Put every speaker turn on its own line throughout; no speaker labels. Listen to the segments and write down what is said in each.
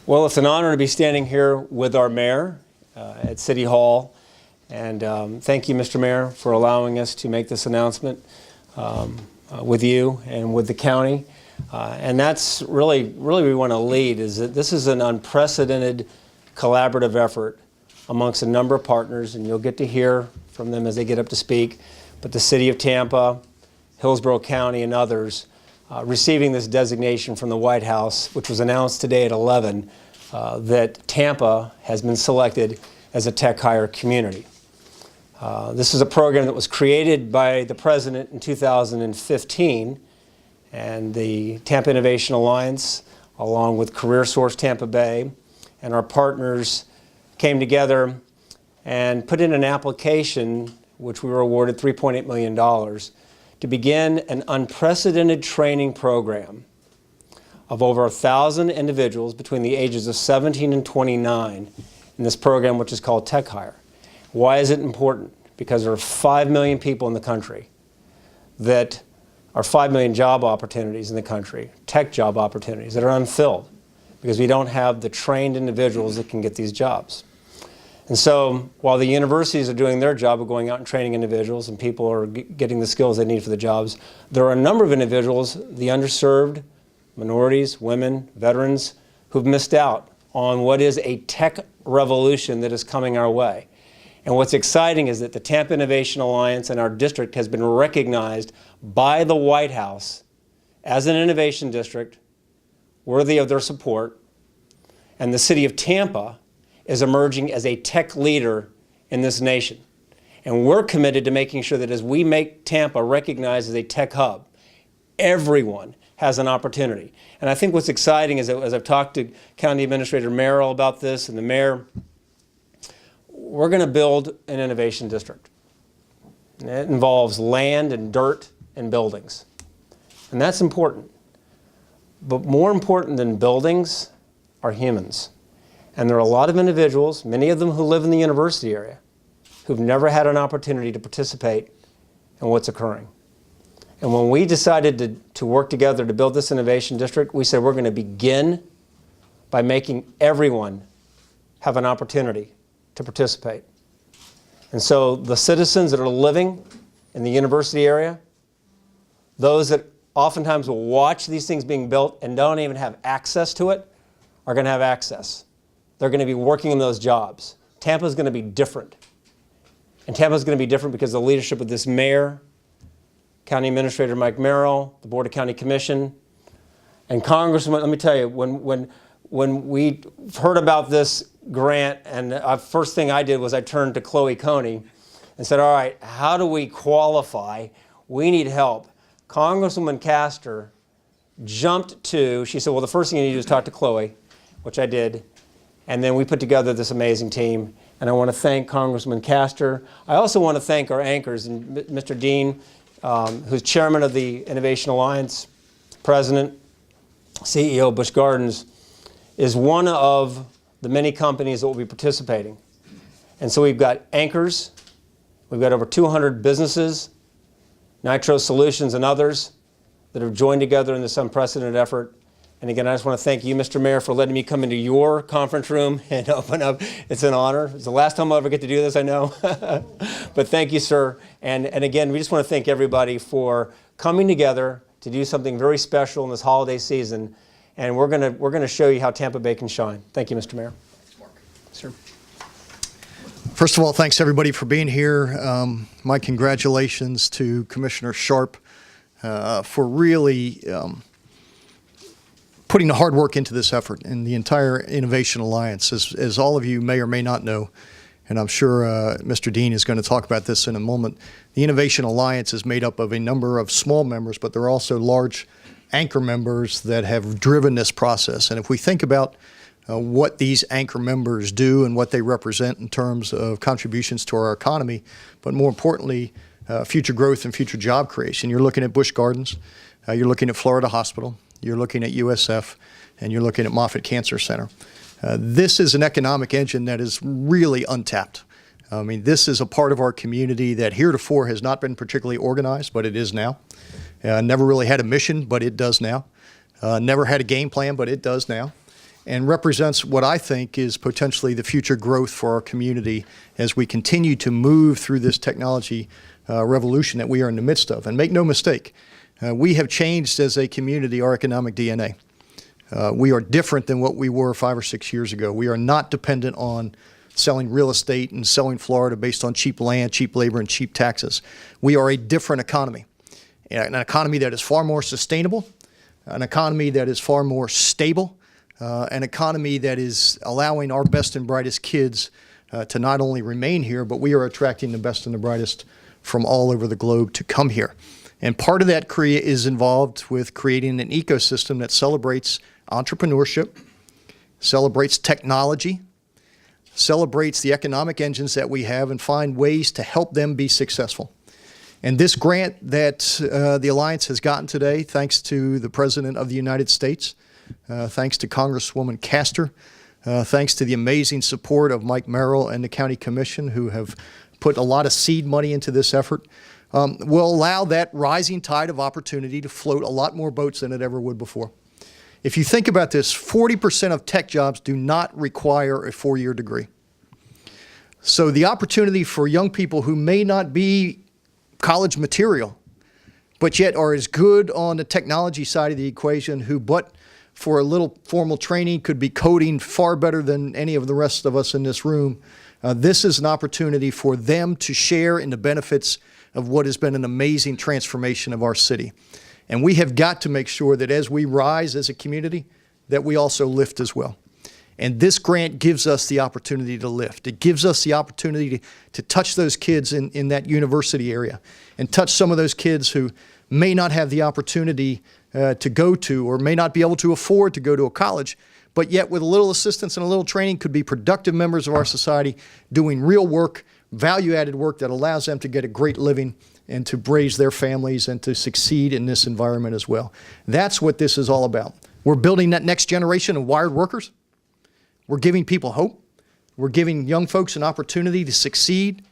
Well, it's an honor to be standing here with our mayor at City Hall. And thank you, Mr. Mayor, for allowing us to make this announcement with you and with the county. And that's really we want to lead, is that this is an unprecedented collaborative effort amongst a number of partners, and you'll get to hear from them as they get up to speak. But the City of Tampa, Hillsborough County, and others receiving this designation from the White House, which was announced today at 11, that Tampa has been selected as a tech hire community. This is a program that was created by the President in 2015, and the Tampa Innovation Alliance, along with CareerSource Tampa Bay, and our partners came together and put in an application, which we were awarded $3.8 million, to begin an unprecedented training program of over 1,000 individuals between the ages of 17 and 29 in this program, which is called Tech Hire. Why is it important? Because there are 5 million people in the country that are 5 million job opportunities in the country, tech job opportunities that are unfilled because we don't have the trained individuals that can get these jobs. And so while the universities are doing their job of going out and training individuals and people are getting the skills they need for the jobs, there are a number of individuals, the underserved, minorities, women, veterans, who've missed out on what is a tech revolution that is coming our way. And what's exciting is that the Tampa Innovation Alliance and our district has been recognized by the White House as an innovation district worthy of their support. And the city of Tampa is emerging as a tech leader in this nation. And we're committed to making sure that as we make Tampa recognized as a tech hub, everyone has an opportunity. And I think what's exciting is that as I've talked to County Administrator Merrill about this and the mayor, we're going to build an innovation district. And it involves land and dirt and buildings. And that's important. But more important than buildings are humans. And there are a lot of individuals, many of them who live in the university area, who've never had an opportunity to participate in what's occurring. And when we decided to work together to build this innovation district, we said we're going to begin by making everyone have an opportunity to participate. And so the citizens that are living in the university area, those that oftentimes will watch these things being built and don't even have access to it, are going to have access. They're going to be working in those jobs. Tampa's going to be different. And Tampa's going to be different because of the leadership of this mayor, County Administrator Mike Merrill, the Board of County Commission, and Congressman. Let me tell you, when we heard about this grant, and the first thing I did was I turned to Chloe Coney and said, all right, how do we qualify? We need help. Congresswoman Castor jumped to, she said, well, the first thing you need to do is talk to Chloe, which I did. And then we put together this amazing team. And I want to thank Congressman Castor. I also want to thank our anchors, and Mr. Dean, who's chairman of the Innovation Alliance, president, CEO of Busch Gardens, is one of the many companies that will be participating. And so we've got anchors, we've got over 200 businesses, Nitro Solutions and others that have joined together in this unprecedented effort. And again, I just want to thank you, Mr. Mayor, for letting me come into your conference room and open up. It's an honor. It's the last time I'll ever get to do this, I know. But thank you, sir. And again, we just want to thank everybody for coming together to do something very special in this holiday season. And we're going to show you how Tampa Bay can shine. Thank you, Mr. Mayor.
Thanks, Mark.
Sir.
First of all, thanks everybody for being here. My congratulations to Commissioner Sharp for really putting the hard work into this effort and the entire Innovation Alliance. As all of you may or may not know, and I'm sure Mr. Dean is going to talk about this in a moment, the Innovation Alliance is made up of a number of small members, but there are also large anchor members that have driven this process. And if we think about what these anchor members do and what they represent in terms of contributions to our economy, but more importantly, future growth and future job creation. You're looking at Busch Gardens, you're looking at Florida Hospital, you're looking at USF, and you're looking at Moffitt Cancer Center. This is an economic engine that is really untapped. I mean, this is a part of our community that heretofore has not been particularly organized, but it is now. Never really had a mission, but it does now. Never had a game plan, but it does now. and represents what I think is potentially the future growth for our community as we continue to move through this technology revolution that we are in the midst of. And make no mistake, we have changed as a community our economic DNA. We are different than what we were 5 or 6 years ago. We are not dependent on selling real estate and selling Florida based on cheap land, cheap labor, and cheap taxes. We are a different economy, an economy that is far more sustainable, an economy that is far more stable, an economy that is allowing our best and brightest kids to not only remain here, but we are attracting the best and the brightest from all over the globe to come here. And part of that is involved with creating an ecosystem that celebrates entrepreneurship, celebrates technology, celebrates the economic engines that we have, and find ways to help them be successful. And this grant that the Alliance has gotten today, thanks to the President of the United States, thanks to Congresswoman Castor, thanks to the amazing support of Mike Merrill and the County Commission, who have put a lot of seed money into this effort, will allow that rising tide of opportunity to float a lot more boats than it ever would before. If you think about this, 40% of tech jobs do not require a 4-year degree. So the opportunity for young people who may not be college material, but yet are as good on the technology side of the equation, who but for a little formal training could be coding far better than any of the rest of us in this room, this is an opportunity for them to share in the benefits of what has been an amazing transformation of our city. And we have got to make sure that as we rise as a community, that we also lift as well. And this grant gives us the opportunity to lift. It gives us the opportunity to touch those kids in that university area and touch some of those kids who may not have the opportunity to go to, or may not be able to afford to go to a college, but yet with a little assistance and a little training could be productive members of our society doing real work, value-added work that allows them to get a great living and to raise their families and to succeed in this environment as well. That's what this is all about. We're building that next generation of wired workers. We're giving people hope. We're giving young folks an opportunity to succeed.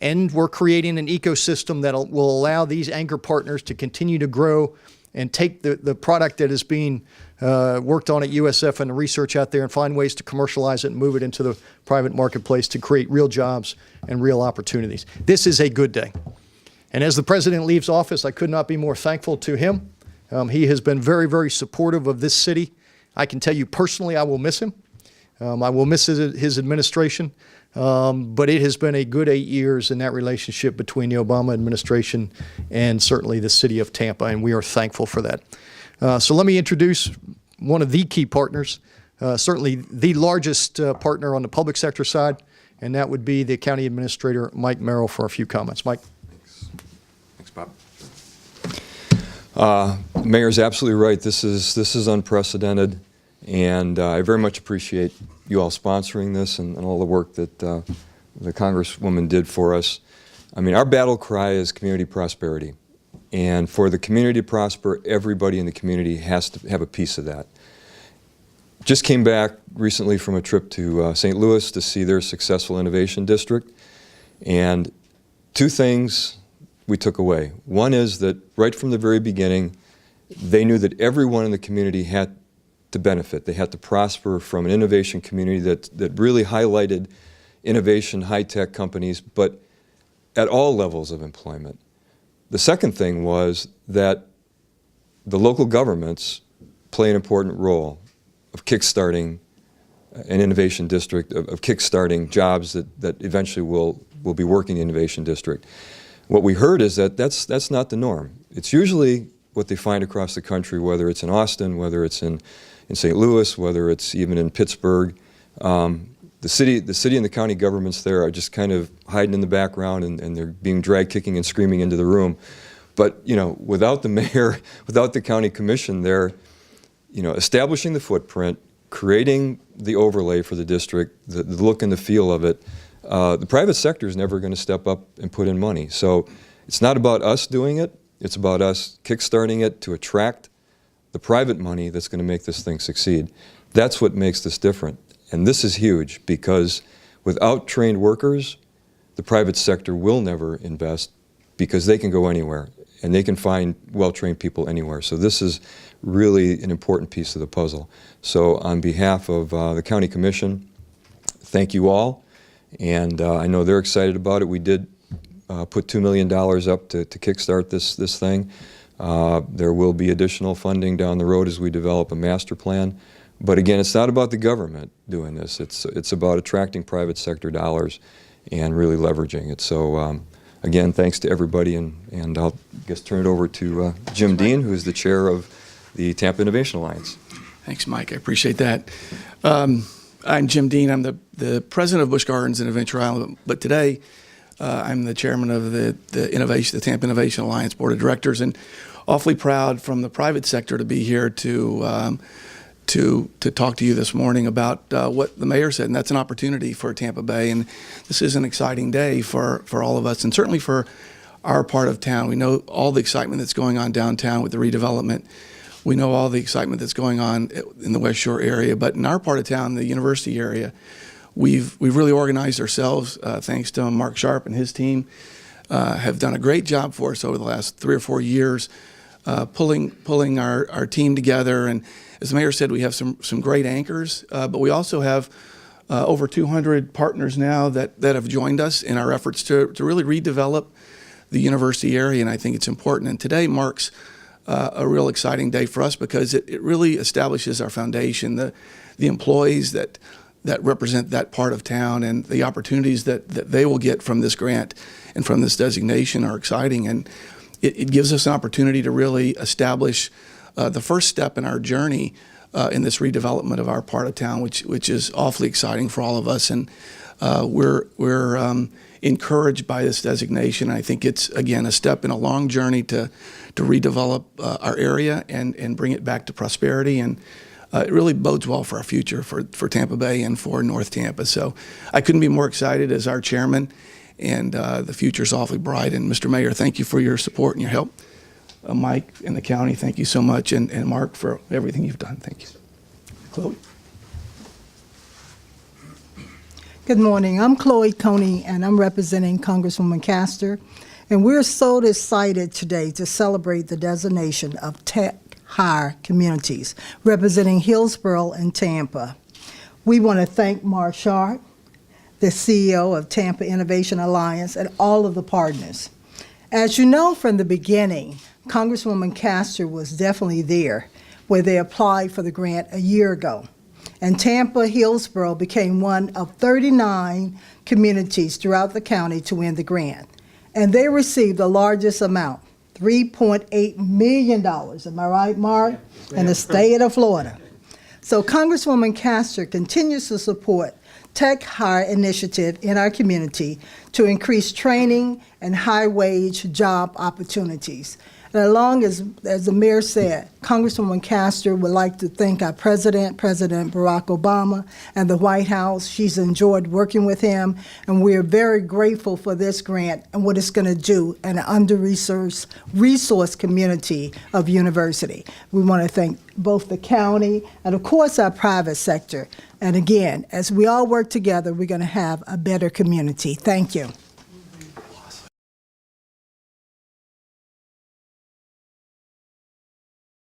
And we're creating an ecosystem that will allow these anchor partners to continue to grow and take the product that is being worked on at USF and the research out there and find ways to commercialize it and move it into the private marketplace to create real jobs and real opportunities. This is a good day. And as the President leaves office, I could not be more thankful to him. He has been very, very supportive of this city. I can tell you personally, I will miss him. I will miss his administration. But it has been a good 8 years in that relationship between the Obama administration and certainly the city of Tampa, and we are thankful for that. So let me introduce one of the key partners, certainly the largest partner on the public sector side, and that would be the County Administrator, Mike Merrill, for a few comments. Mike.
Thanks, Bob. Mayor's absolutely right. This is unprecedented, and I very much appreciate you all sponsoring this and all the work that the Congresswoman did for us. I mean, our battle cry is community prosperity. And for the community to prosper, everybody in the community has to have a piece of that. Just came back recently from a trip to St. Louis to see their successful innovation district. And two things we took away. One is that right from the very beginning, they knew that everyone in the community had to benefit. They had to prosper from an innovation community that really highlighted innovation, high-tech companies, but at all levels of employment. The second thing was that the local governments play an important role of kickstarting an innovation district, of kickstarting jobs that eventually will be working in the innovation district. What we heard is that that's not the norm. It's usually what they find across the country, whether it's in Austin, whether it's in St. Louis, whether it's even in Pittsburgh. The city and the county governments there are just kind of hiding in the background, and they're being dragged kicking and screaming into the room. But, you know, without the mayor, without the county commission there, you know, establishing the footprint, creating the overlay for the district, the look and the feel of it, the private sector is never going to step up and put in money. So it's not about us doing it. It's about us kickstarting it to attract the private money that's going to make this thing succeed. That's what makes this different. And this is huge because without trained workers, the private sector will never invest because they can go anywhere. and they can find well-trained people anywhere. So this is really an important piece of the puzzle. So on behalf of the County Commission, thank you all, and I know they're excited about it. We did put $2 million up to kickstart this thing. There will be additional funding down the road as we develop a master plan. But again, it's not about the government doing this. It's about attracting private sector dollars and really leveraging it. So again, thanks to everybody, and I'll just turn it over to Jim Dean, who's the chair of the Tampa Innovation Alliance.
Thanks, Mike. I appreciate that. I'm Jim Dean. I'm the president of Busch Gardens in Adventure Island, but today I'm the chairman of the Tampa Innovation Alliance Board of Directors, and awfully proud from the private sector to be here to talk to you this morning about what the mayor said, and that's an opportunity for Tampa Bay. And this is an exciting day for all of us, and certainly for our part of town. We know all the excitement that's going on downtown with the redevelopment. We know all the excitement that's going on in the West Shore area, but in our part of town, the university area, we've really organized ourselves, thanks to Mark Sharp and his team, have done a great job for us over the last 3 or 4 years, pulling our team together. And as the mayor said, we have some great anchors, but we also have over 200 partners now that have joined us in our efforts to really redevelop the university area, and I think it's important. And today marks a real exciting day for us because it really establishes our foundation, the employees that represent that part of town, and the opportunities that they will get from this grant and from this designation are exciting. And it gives us an opportunity to really establish the first step in our journey in this redevelopment of our part of town, which is awfully exciting for all of us. And we're encouraged by this designation. I think it's, again, a step in a long journey to redevelop our area and bring it back to prosperity. And it really bodes well for our future for Tampa Bay and for North Tampa. So I couldn't be more excited as our chairman, and the future's awfully bright. And Mr. Mayor, thank you for your support and your help. Mike and the county, thank you so much, and Mark for everything you've done. Thank you. Chloe?
Good morning. I'm Chloe Coney, and I'm representing Congresswoman Castor. And we're so excited today to celebrate the designation of Tech Hire communities, representing Hillsborough and Tampa. We want to thank Mark Sharp, the CEO of Tampa Innovation Alliance, and all of the partners. As you know from the beginning, Congresswoman Castor was definitely there where they applied for the grant a year ago. And Tampa Hillsborough became one of 39 communities throughout the county to win the grant. And they received the largest amount, $3.8 million. Am I right, Mark? In the state of Florida. So Congresswoman Castor continues to support Tech Hire initiative in our community to increase training and high-wage job opportunities. And along as the mayor said, Congresswoman Castor would like to thank our President Barack Obama, and the White House. She's enjoyed working with him, and we're very grateful for this grant and what it's going to do in an under-resourced community of university. We want to thank both the county and, of course, our private sector. And again, as we all work together, we're going to have a better community. Thank you.